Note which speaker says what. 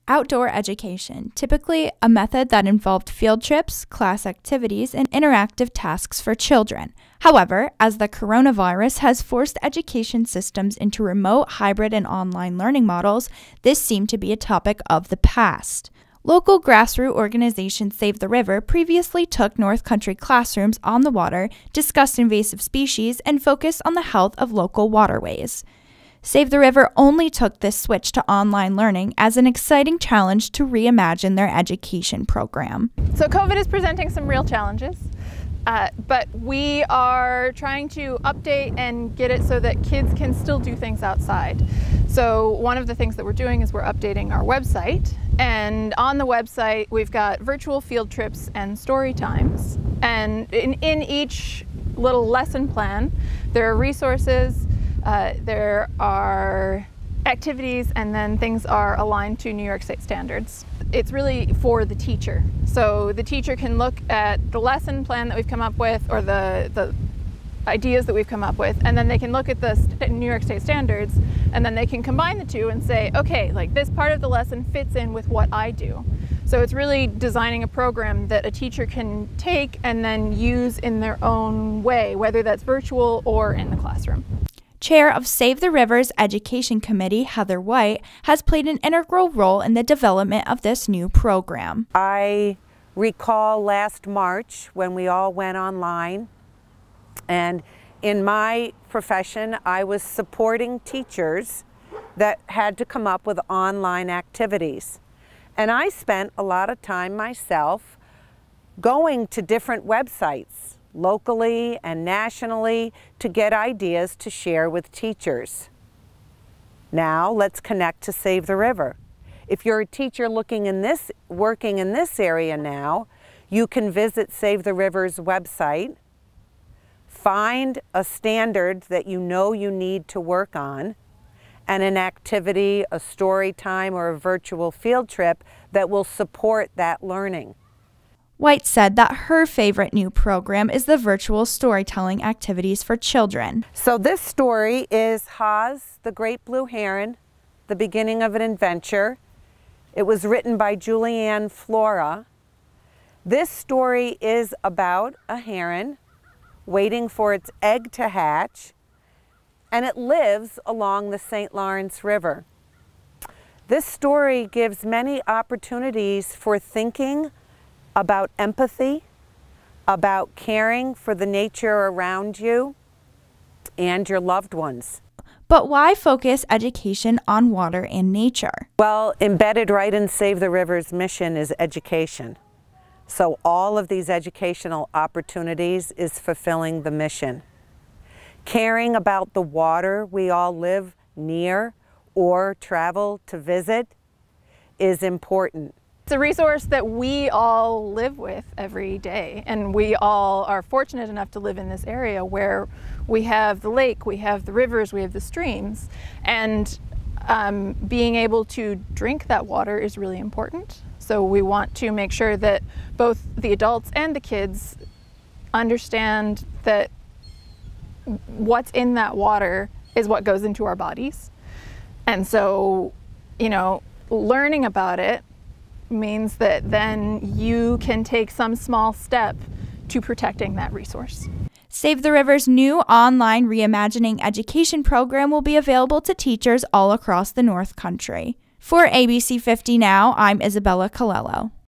Speaker 1: Outdoor education, typically a method that involved field trips, class activities, and interactive tasks for children. However, as the coronavirus has forced education systems into remote, hybrid, and online learning models, this seemed to be a topic of the past. Local grassroots organization Save the River previously took North Country classrooms on the water, discussed invasive species, and focused on the health of local waterways. Save the River only took this switch to online learning as an exciting challenge to reimagine their education program.
Speaker 2: So COVID is presenting some real challenges, but we are trying to update and get it so that kids can still do things outside. So one of the things that we're doing is we're updating our website, and on the website we've got virtual field trips and story times, and in each little lesson plan there are resources, there are activities, and then things are aligned to New York State standards. It's really for the teacher. So the teacher can look at the lesson plan that we've come up with, or the ideas that we've come up with, and then they can look at the New York State standards, and then they can combine the two and say, okay, like this part of the lesson fits in with what I do. So it's really designing a program that a teacher can take and then use in their own way, whether that's virtual or in the classroom.
Speaker 1: Chair of Save the River's Education Committee, Heather White, has played an integral role in the development of this new program.
Speaker 3: I recall last March when we all went online, and in my profession I was supporting teachers that had to come up with online activities. And I spent a lot of time myself going to different websites, locally and nationally, to get ideas to share with teachers. Now let's connect to Save the River. If you're a teacher working in this area now, you can visit Save the River's website, find a standard that you know you need to work on, and an activity, a story time, or a virtual field trip that will support that learning.
Speaker 1: White said that her favorite new program is the virtual storytelling activities for children.
Speaker 3: So this story is Haas, the Great Blue Heron, the beginning of an adventure. It was written by Julianne Flora. This story is about a heron waiting for its egg to hatch, and it lives along the St. Lawrence River. This story gives many opportunities for thinking about empathy, about caring for the nature around you and your loved ones.
Speaker 1: But why focus education on water and nature?
Speaker 3: Well, embedded right in Save the River's mission is education. So all of these educational opportunities is fulfilling the mission. Caring about the water we all live near or travel to visit is important.
Speaker 2: It's a resource that we all live with every day, and we all are fortunate enough to live in this area where we have the lake, we have the rivers, we have the streams, and being able to drink that water is really important. So we want to make sure that both the adults and the kids understand that what's in that water is what goes into our bodies. And so, you know, learning about it means that then you can take some small step to protecting that resource.
Speaker 1: Save the River's new online Reimagining education program will be available to teachers all across the North Country. For ABC 50 Now, I'm Isabella Colello.